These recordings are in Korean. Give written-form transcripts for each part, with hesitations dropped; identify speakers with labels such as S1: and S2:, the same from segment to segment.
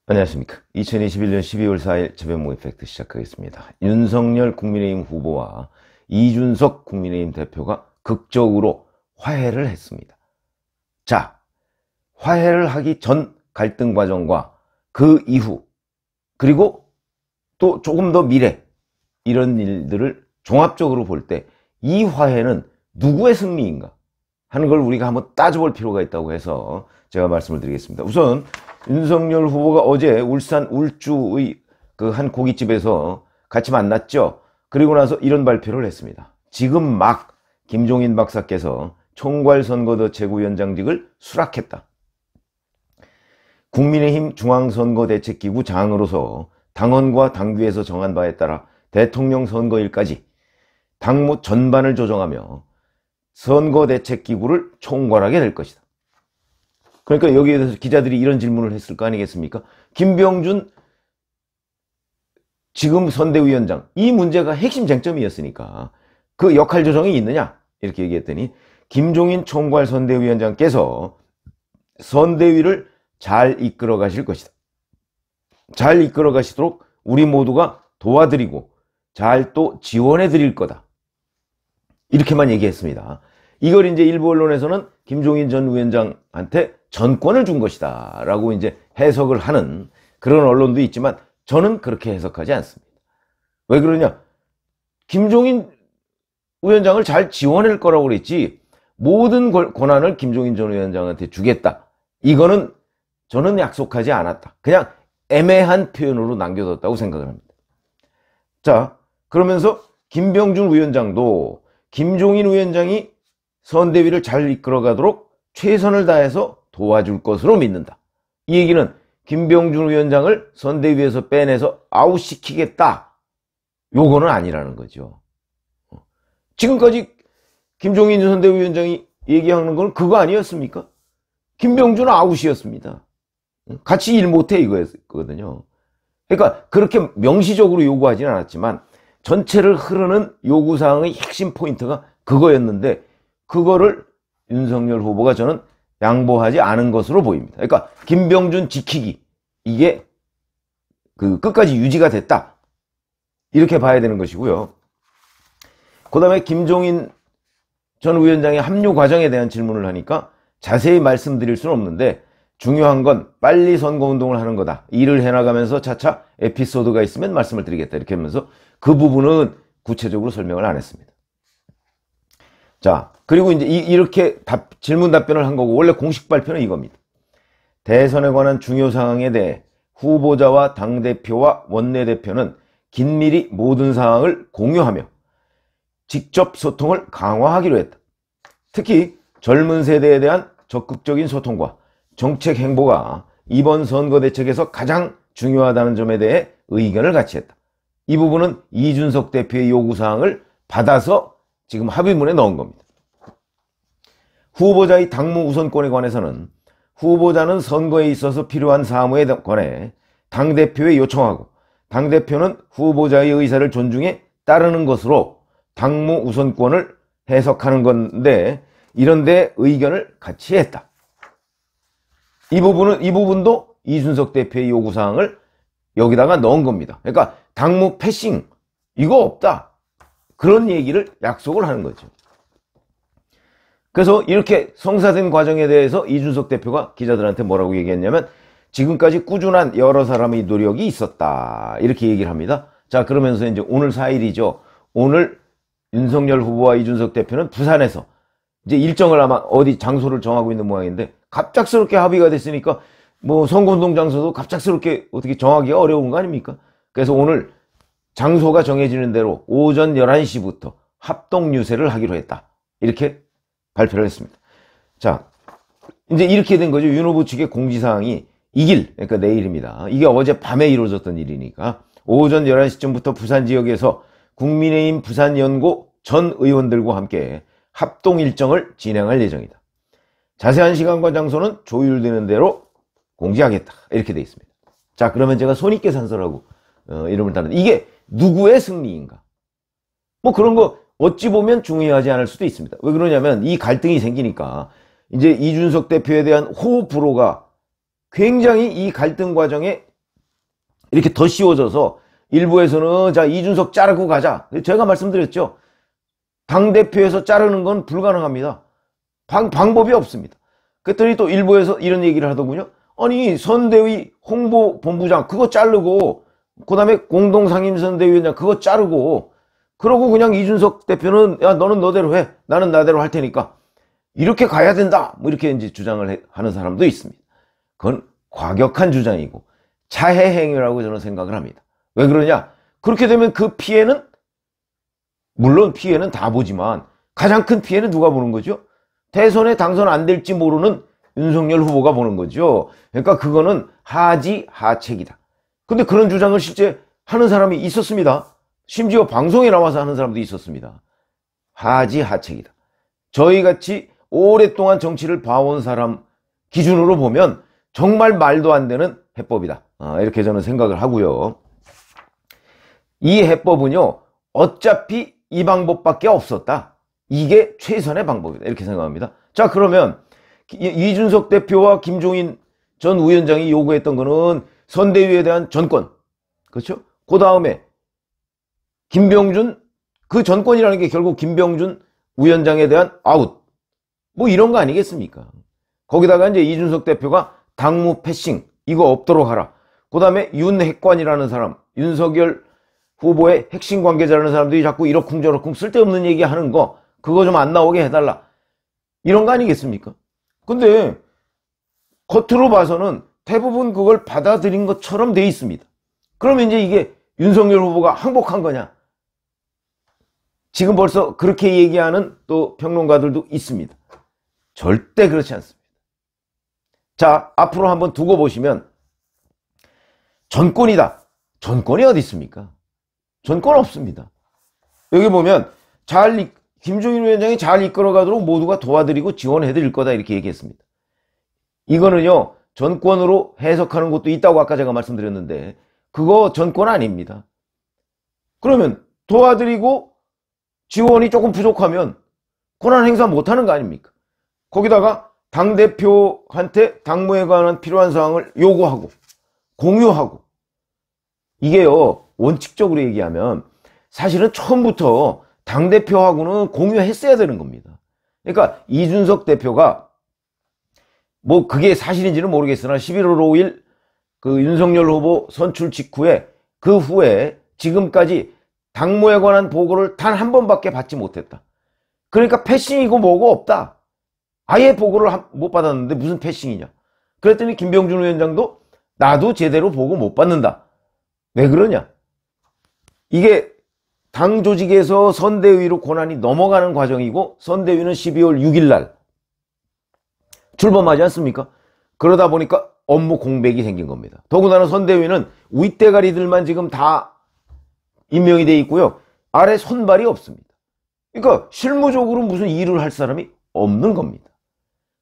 S1: 안녕하십니까. 2021년 12월 4일 최변모 이펙트 시작하겠습니다. 윤석열 국민의힘 후보와 이준석 국민의힘 대표가 극적으로 화해를 했습니다. 자, 화해를 하기 전 갈등 과정과 그 이후, 그리고 또 조금 더 미래, 이런 일들을 종합적으로 볼 때 이 화해는 누구의 승리인가 하는 걸 우리가 한번 따져볼 필요가 있다고 해서 제가 말씀을 드리겠습니다. 우선 윤석열 후보가 어제 울산 울주의 그 한 고깃집에서 같이 만났죠. 그리고 나서 이런 발표를 했습니다. 지금 막 김종인 박사께서 총괄선거더 최고위원장직을 수락했다. 국민의힘 중앙선거대책기구 장으로서 당원과 당규에서 정한 바에 따라 대통령 선거일까지 당무 전반을 조정하며 선거대책기구를 총괄하게 될 것이다. 그러니까 여기에 대해서 기자들이 이런 질문을 했을 거 아니겠습니까? 김병준 지금 선대위원장, 이 문제가 핵심 쟁점이었으니까 그 역할 조정이 있느냐? 이렇게 얘기했더니 김종인 총괄 선대위원장께서 선대위를 잘 이끌어 가실 것이다. 잘 이끌어 가시도록 우리 모두가 도와드리고 잘 또 지원해 드릴 거다. 이렇게만 얘기했습니다. 이걸 이제 일부 언론에서는 김종인 전 위원장한테 전권을 준 것이다 라고 이제 해석을 하는 그런 언론도 있지만 저는 그렇게 해석하지 않습니다. 왜 그러냐? 김종인 위원장을 잘 지원할 거라고 그랬지 모든 권한을 김종인 전 위원장한테 주겠다. 이거는 저는 약속하지 않았다. 그냥 애매한 표현으로 남겨뒀다고 생각을 합니다. 자, 그러면서 김병준 위원장도 김종인 위원장이 선대위를 잘 이끌어가도록 최선을 다해서 도와줄 것으로 믿는다. 이 얘기는 김병준 위원장을 선대위에서 빼내서 아웃시키겠다. 요거는 아니라는 거죠. 지금까지 김종인 선대위원장이 얘기하는 건 그거 아니었습니까? 김병준은 아웃이었습니다. 같이 일 못해 이거였거든요. 그러니까 그렇게 명시적으로 요구하지는 않았지만 전체를 흐르는 요구사항의 핵심 포인트가 그거였는데 그거를 윤석열 후보가 저는 양보하지 않은 것으로 보입니다. 그러니까 김병준 지키기, 이게 끝까지 유지가 됐다. 이렇게 봐야 되는 것이고요. 그 다음에 김종인 전 위원장의 합류 과정에 대한 질문을 하니까 자세히 말씀드릴 수는 없는데 중요한 건 빨리 선거운동을 하는 거다. 일을 해나가면서 차차 에피소드가 있으면 말씀을 드리겠다. 이렇게 하면서 그 부분은 구체적으로 설명을 안 했습니다. 자, 그리고 이제 이렇게 질문 답변을 한 거고, 원래 공식 발표는 이겁니다. 대선에 관한 중요 사항에 대해 후보자와 당대표와 원내대표는 긴밀히 모든 사항을 공유하며 직접 소통을 강화하기로 했다. 특히 젊은 세대에 대한 적극적인 소통과 정책 행보가 이번 선거대책에서 가장 중요하다는 점에 대해 의견을 같이 했다. 이 부분은 이준석 대표의 요구사항을 받아서 지금 합의문에 넣은 겁니다. 후보자의 당무 우선권에 관해서는 후보자는 선거에 있어서 필요한 사무에 관해 당대표에 요청하고 당대표는 후보자의 의사를 존중해 따르는 것으로 당무 우선권을 해석하는 건데 이런 데 의견을 같이 했다. 이 부분도 이준석 대표의 요구사항을 여기다가 넣은 겁니다. 그러니까 당무 패싱 이거 없다. 그런 얘기를 약속을 하는 거죠. 그래서 이렇게 성사된 과정에 대해서 이준석 대표가 기자들한테 뭐라고 얘기했냐면 지금까지 꾸준한 여러 사람의 노력이 있었다. 이렇게 얘기를 합니다. 자, 그러면서 이제 오늘 4일이죠. 오늘 윤석열 후보와 이준석 대표는 부산에서 이제 일정을 아마 어디 장소를 정하고 있는 모양인데 갑작스럽게 합의가 됐으니까 뭐 선거운동 장소도 갑작스럽게 어떻게 정하기가 어려운 거 아닙니까? 그래서 오늘 장소가 정해지는 대로 오전 11시부터 합동 유세를 하기로 했다. 이렇게 발표를 했습니다. 자, 이제 이렇게 된 거죠. 윤 후보 측의 공지사항이 이 길, 그러니까 내일입니다. 이게 어제 밤에 이루어졌던 일이니까 오전 11시쯤부터 부산 지역에서 국민의힘 부산연고 전 의원들과 함께 합동 일정을 진행할 예정이다. 자세한 시간과 장소는 조율되는 대로 공지하겠다. 이렇게 돼 있습니다. 자, 그러면 제가 손익계 산설하고 이름을 따는 이게 누구의 승리인가? 뭐 그런 거 어찌 보면 중요하지 않을 수도 있습니다. 왜 그러냐면 이 갈등이 생기니까 이제 이준석 대표에 대한 호불호가 굉장히 이 갈등 과정에 이렇게 더 씌워져서 일부에서는 자, 이준석 자르고 가자. 제가 말씀드렸죠. 당대표에서 자르는 건 불가능합니다. 방법이 없습니다. 그랬더니 또 일부에서 이런 얘기를 하더군요. 아니, 선대위 홍보본부장 그거 자르고 그 다음에 공동상임선대위원장 그거 자르고 그러고 그냥 이준석 대표는 야, 너는 너대로 해. 나는 나대로 할 테니까. 이렇게 가야 된다. 뭐 이렇게 이제 주장을 하는 사람도 있습니다. 그건 과격한 주장이고 자해 행위라고 저는 생각을 합니다. 왜 그러냐? 그렇게 되면 그 피해는 물론 피해는 다 보지만 가장 큰 피해는 누가 보는 거죠? 대선에 당선 안 될지 모르는 윤석열 후보가 보는 거죠. 그러니까 그거는 하지하책이다. 근데 그런 주장을 실제 하는 사람이 있었습니다. 심지어 방송에 나와서 하는 사람도 있었습니다. 하지하책이다. 저희같이 오랫동안 정치를 봐온 사람 기준으로 보면 정말 말도 안 되는 해법이다. 이렇게 저는 생각을 하고요. 이 해법은요, 어차피 이 방법밖에 없었다. 이게 최선의 방법이다. 이렇게 생각합니다. 자, 그러면 이준석 대표와 김종인 전 위원장이 요구했던 거는 선대위에 대한 전권. 그렇죠? 그 다음에 김병준, 그 전권이라는 게 결국 김병준 위원장에 대한 아웃. 뭐 이런 거 아니겠습니까? 거기다가 이제 이준석 대표가 당무 패싱, 이거 없도록 하라. 그 다음에 윤핵관이라는 사람, 윤석열 후보의 핵심 관계자라는 사람들이 자꾸 이러쿵저러쿵 쓸데없는 얘기 하는 거, 그거 좀 안 나오게 해달라. 이런 거 아니겠습니까? 근데 겉으로 봐서는 대부분 그걸 받아들인 것처럼 돼 있습니다. 그러면 이제 이게 윤석열 후보가 항복한 거냐? 지금 벌써 그렇게 얘기하는 또 평론가들도 있습니다. 절대 그렇지 않습니다. 자, 앞으로 한번 두고 보시면 전권이다. 전권이 어디 있습니까? 전권 없습니다. 여기 보면 김종인 위원장이 잘 이끌어가도록 모두가 도와드리고 지원해드릴 거다 이렇게 얘기했습니다. 이거는요, 전권으로 해석하는 것도 있다고 아까 제가 말씀드렸는데 그거 전권 아닙니다. 그러면 도와드리고 지원이 조금 부족하면 권한 행사 못하는 거 아닙니까? 거기다가 당대표한테 당무에 관한 필요한 사항을 요구하고 공유하고, 이게요, 원칙적으로 얘기하면 사실은 처음부터 당대표하고는 공유했어야 되는 겁니다. 그러니까 이준석 대표가 뭐 그게 사실인지는 모르겠으나 11월 5일 그 윤석열 후보 선출 직후에 그 후에 지금까지 당무에 관한 보고를 단 한 번밖에 받지 못했다. 그러니까 패싱이고 뭐고 없다. 아예 보고를 못 받았는데 무슨 패싱이냐. 그랬더니 김병준 위원장도 나도 제대로 보고 못 받는다. 왜 그러냐? 이게 당 조직에서 선대위로 권한이 넘어가는 과정이고 선대위는 12월 6일 날 출범하지 않습니까? 그러다 보니까 업무 공백이 생긴 겁니다. 더군다나 선대위는 윗대가리들만 지금 다 임명이 돼 있고요. 아래 손발이 없습니다. 그러니까 실무적으로 무슨 일을 할 사람이 없는 겁니다.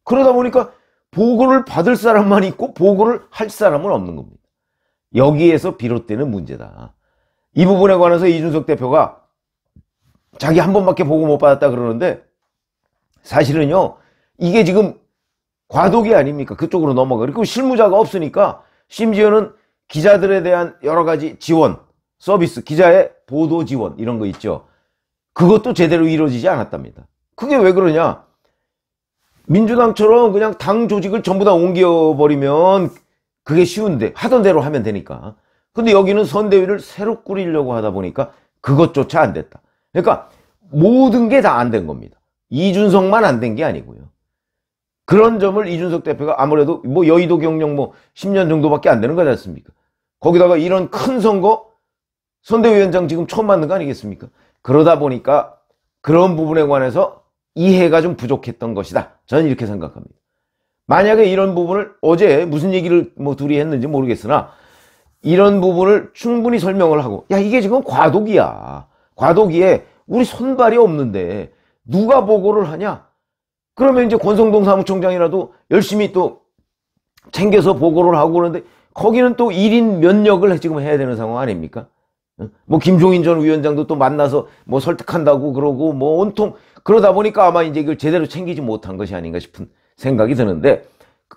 S1: 그러다 보니까 보고를 받을 사람만 있고 보고를 할 사람은 없는 겁니다. 여기에서 비롯되는 문제다. 이 부분에 관해서 이준석 대표가 자기 한 번밖에 보고 못 받았다 그러는데 사실은요, 이게 지금 과도기 아닙니까? 그쪽으로 넘어가. 그리고 실무자가 없으니까 심지어는 기자들에 대한 여러 가지 지원, 서비스, 기자의 보도 지원 이런 거 있죠. 그것도 제대로 이루어지지 않았답니다. 그게 왜 그러냐? 민주당처럼 그냥 당 조직을 전부 다 옮겨버리면 그게 쉬운데 하던 대로 하면 되니까. 근데 여기는 선대위를 새로 꾸리려고 하다 보니까 그것조차 안 됐다. 그러니까 모든 게 다 안 된 겁니다. 이준석만 안 된 게 아니고요. 그런 점을 이준석 대표가 아무래도 뭐 여의도 경력 뭐 10년 정도밖에 안 되는 거지 않습니까? 거기다가 이런 큰 선거 선대위원장 지금 처음 맡는 거 아니겠습니까? 그러다 보니까 그런 부분에 관해서 이해가 좀 부족했던 것이다. 저는 이렇게 생각합니다. 만약에 이런 부분을 어제 무슨 얘기를 뭐 둘이 했는지 모르겠으나 이런 부분을 충분히 설명을 하고, 야, 이게 지금 과도기야. 과도기에 우리 손발이 없는데 누가 보고를 하냐? 그러면 이제 권성동 사무총장이라도 열심히 또 챙겨서 보고를 하고 그러는데 거기는 또 1인 면역을 지금 해야 되는 상황 아닙니까? 뭐 김종인 전 위원장도 또 만나서 뭐 설득한다고 그러고 뭐 온통 그러다 보니까 아마 이제 이걸 제대로 챙기지 못한 것이 아닌가 싶은 생각이 드는데,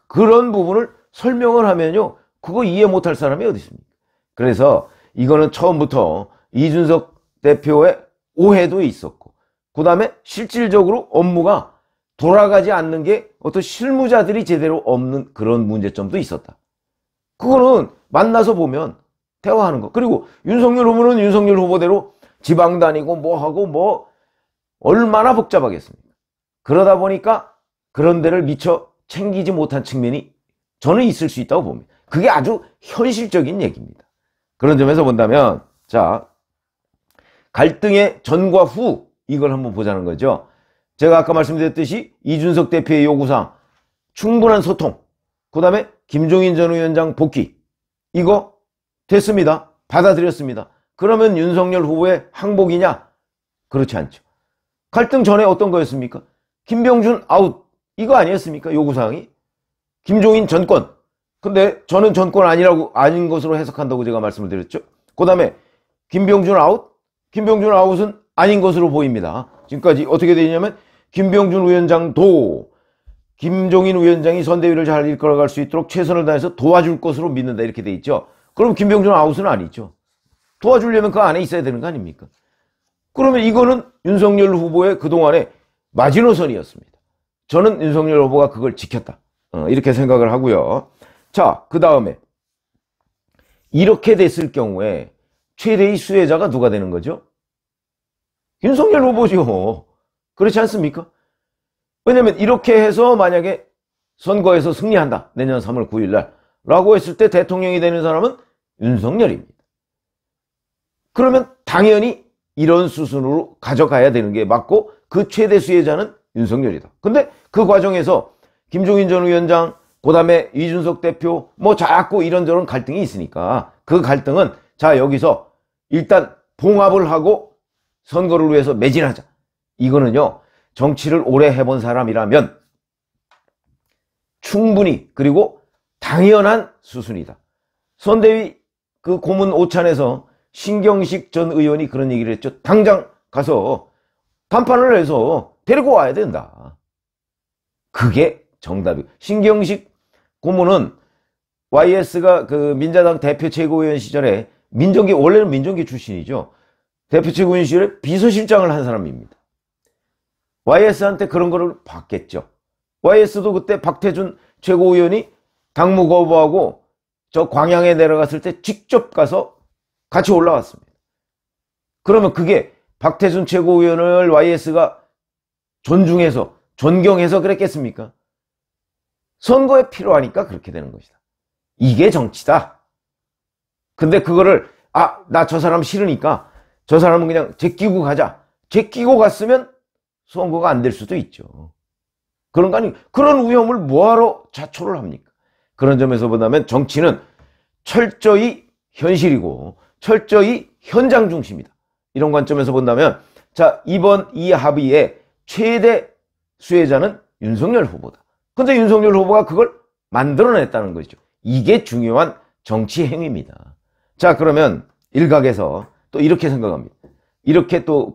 S1: 그런 부분을 설명을 하면요, 그거 이해 못할 사람이 어디 있습니까? 그래서 이거는 처음부터 이준석 대표의 오해도 있었고, 그 다음에 실질적으로 업무가 돌아가지 않는 게 어떤 실무자들이 제대로 없는 그런 문제점도 있었다. 그거는 만나서 보면 대화하는 거. 그리고 윤석열 후보는 윤석열 후보대로 지방 다니고 뭐 하고 뭐 얼마나 복잡하겠습니까? 그러다 보니까 그런 데를 미처 챙기지 못한 측면이 저는 있을 수 있다고 봅니다. 그게 아주 현실적인 얘기입니다. 그런 점에서 본다면, 자, 갈등의 전과 후 이걸 한번 보자는 거죠. 제가 아까 말씀드렸듯이 이준석 대표의 요구사항, 충분한 소통, 그 다음에 김종인 전 위원장 복귀, 이거 됐습니다. 받아들였습니다. 그러면 윤석열 후보의 항복이냐? 그렇지 않죠. 갈등 전에 어떤 거였습니까? 김병준 아웃, 이거 아니었습니까? 요구사항이. 김종인 전권. 근데 저는 전권 아닌 것으로 해석한다고 제가 말씀을 드렸죠. 그 다음에 김병준 아웃? 김병준 아웃은 아닌 것으로 보입니다. 지금까지 어떻게 되냐면 김병준 위원장도 김종인 위원장이 선대위를 잘 이끌어갈 수 있도록 최선을 다해서 도와줄 것으로 믿는다, 이렇게 돼 있죠. 그럼 김병준 아웃은 아니죠. 도와주려면 그 안에 있어야 되는 거 아닙니까? 그러면 이거는 윤석열 후보의 그동안의 마지노선이었습니다. 저는 윤석열 후보가 그걸 지켰다, 이렇게 생각을 하고요. 자, 그 다음에 이렇게 됐을 경우에 최대의 수혜자가 누가 되는 거죠? 윤석열 후보죠. 그렇지 않습니까? 왜냐면 이렇게 해서 만약에 선거에서 승리한다, 내년 3월 9일 날 라고 했을 때 대통령이 되는 사람은 윤석열입니다. 그러면 당연히 이런 수순으로 가져가야 되는 게 맞고, 그 최대 수혜자는 윤석열이다. 근데 그 과정에서 김종인 전 위원장, 그 다음에 이준석 대표 뭐 자꾸 이런저런 갈등이 있으니까 그 갈등은 자, 여기서 일단 봉합을 하고 선거를 위해서 매진하자. 이거는요, 정치를 오래 해본 사람이라면 충분히, 그리고 당연한 수순이다. 선대위 그 고문 오찬에서 신경식 전 의원이 그런 얘기를 했죠. 당장 가서 담판을 해서 데리고 와야 된다. 그게 정답이고, 신경식 고문은 YS가 그 민자당 대표 최고위원 시절에 원래는 민정기 출신이죠. 대표 최고위원 시절에 비서실장을 한 사람입니다. YS한테 그런 거를 받겠죠. YS도 그때 박태준 최고위원이 당무 거부하고 저 광양에 내려갔을 때 직접 가서 같이 올라왔습니다. 그러면 그게 박태준 최고위원을 YS가 존중해서, 존경해서 그랬겠습니까? 선거에 필요하니까 그렇게 되는 것이다. 이게 정치다. 근데 그거를 나 저 사람 싫으니까 저 사람은 그냥 제끼고 가자. 제끼고 갔으면 선거가 안 될 수도 있죠. 그런 거 아니, 그런 위험을 뭐하러 자초를 합니까? 그런 점에서 보자면 정치는 철저히 현실이고 철저히 현장 중심이다. 이런 관점에서 본다면, 자, 이번 이 합의의 최대 수혜자는 윤석열 후보다. 근데 윤석열 후보가 그걸 만들어냈다는 것이죠. 이게 중요한 정치 행위입니다. 자, 그러면 일각에서 또 이렇게 생각합니다. 이렇게 또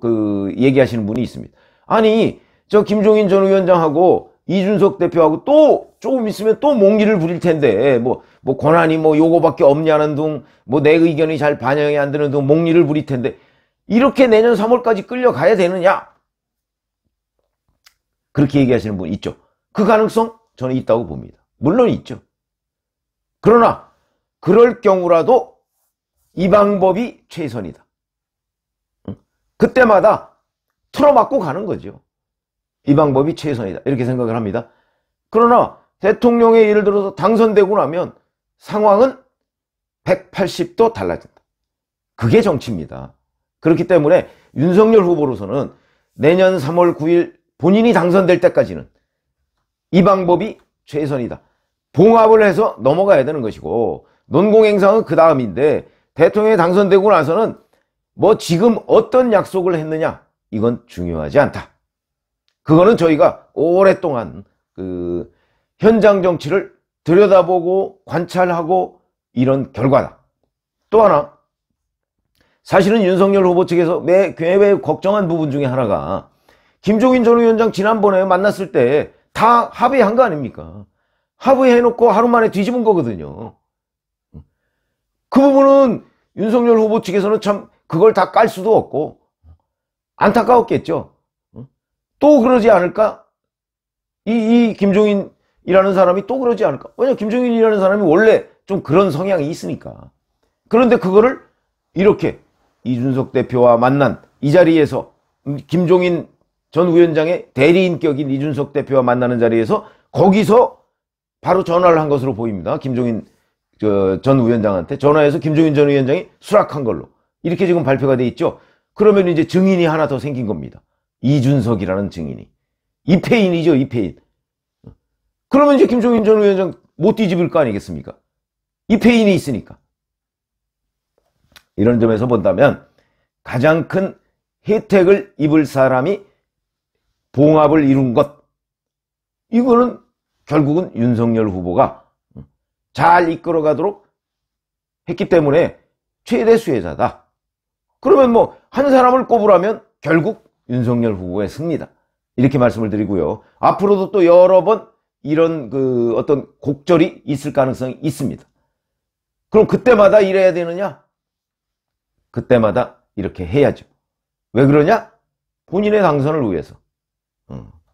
S1: 얘기하시는 분이 있습니다. 아니, 저 김종인 전 위원장하고 이준석 대표하고 또 조금 있으면 또 몽기를 부릴 텐데, 뭐 권한이 뭐 요거밖에 없냐는 둥, 뭐 내 의견이 잘 반영이 안 되는 둥 몽리를 부릴 텐데, 이렇게 내년 3월까지 끌려가야 되느냐? 그렇게 얘기하시는 분 있죠. 그 가능성 저는 있다고 봅니다. 물론 있죠. 그러나 그럴 경우라도 이 방법이 최선이다. 그때마다 틀어막고 가는 거죠. 이 방법이 최선이다, 이렇게 생각을 합니다. 그러나 대통령에 예를 들어서 당선되고 나면 상황은 180도 달라진다. 그게 정치입니다. 그렇기 때문에 윤석열 후보로서는 내년 3월 9일 본인이 당선될 때까지는 이 방법이 최선이다. 봉합을 해서 넘어가야 되는 것이고, 논공행상은 그 다음인데 대통령이 당선되고 나서는 뭐 지금 어떤 약속을 했느냐, 이건 중요하지 않다. 그거는 저희가 오랫동안 현장 정치를 들여다보고 관찰하고 이런 결과다. 또 하나, 사실은 윤석열 후보 측에서 매우 걱정한 부분 중에 하나가, 김종인 전 위원장 지난번에 만났을 때 다 합의한 거 아닙니까? 합의해놓고 하루 만에 뒤집은 거거든요. 그 부분은 윤석열 후보 측에서는 참 그걸 다 깔 수도 없고 안타까웠겠죠. 또 그러지 않을까? 이 김종인이라는 사람이 또 그러지 않을까? 왜냐, 김종인이라는 사람이 원래 좀 그런 성향이 있으니까. 그런데 그거를 이렇게 이준석 대표와 만난 이 자리에서 김종인 전 위원장의 대리인격인 이준석 대표와 만나는 자리에서 거기서 바로 전화를 한 것으로 보입니다. 김종인 전 위원장한테 전화해서 김종인 전 위원장이 수락한 걸로 이렇게 지금 발표가 돼 있죠. 그러면 이제 증인이 하나 더 생긴 겁니다. 이준석이라는 증인이. 이패인이죠, 이패인. 그러면 이제 김종인 전 위원장 못 뒤집을 거 아니겠습니까? 이패인이 있으니까. 이런 점에서 본다면 가장 큰 혜택을 입을 사람이 봉합을 이룬 것, 이거는 결국은 윤석열 후보가 잘 이끌어가도록 했기 때문에 최대 수혜자다. 그러면 뭐 한 사람을 꼽으라면 결국 윤석열 후보의 승리다. 이렇게 말씀을 드리고요. 앞으로도 또 여러 번 이런 어떤 곡절이 있을 가능성이 있습니다. 그럼 그때마다 이래야 되느냐? 그때마다 이렇게 해야죠. 왜 그러냐? 본인의 당선을 위해서.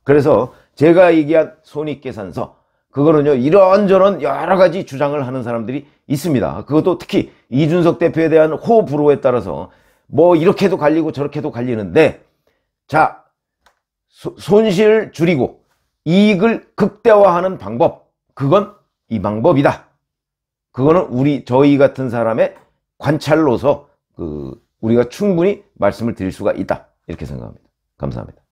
S1: 그래서 제가 얘기한 손익계산서, 그거는요, 이런저런 여러 가지 주장을 하는 사람들이 있습니다. 그것도 특히 이준석 대표에 대한 호불호에 따라서 뭐 이렇게도 갈리고 저렇게도 갈리는데, 자, 손실을 줄이고 이익을 극대화하는 방법, 그건 이 방법이다. 그거는 저희 같은 사람의 관찰로서 우리가 충분히 말씀을 드릴 수가 있다. 이렇게 생각합니다. 감사합니다.